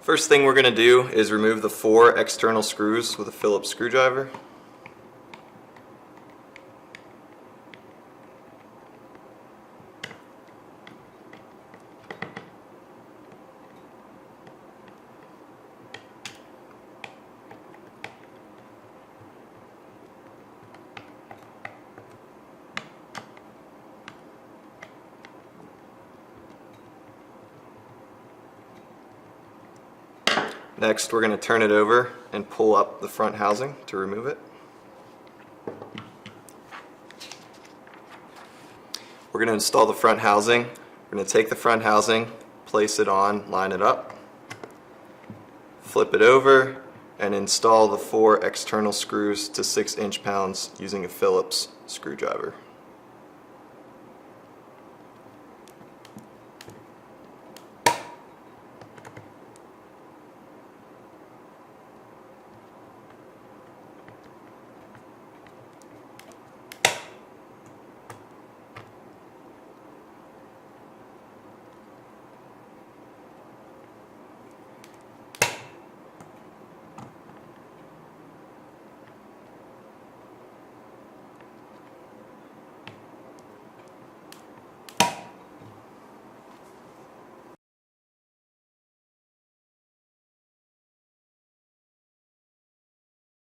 First thing we're going to do is remove the 4 external screws with a Phillips screwdriver. Next, we're going to turn it over and pull up the front housing to remove it. We're going to install the front housing. We're going to take the front housing, place it on, line it up, flip it over, and install the 4 external screws to 6 inch-pounds using a Phillips screwdriver.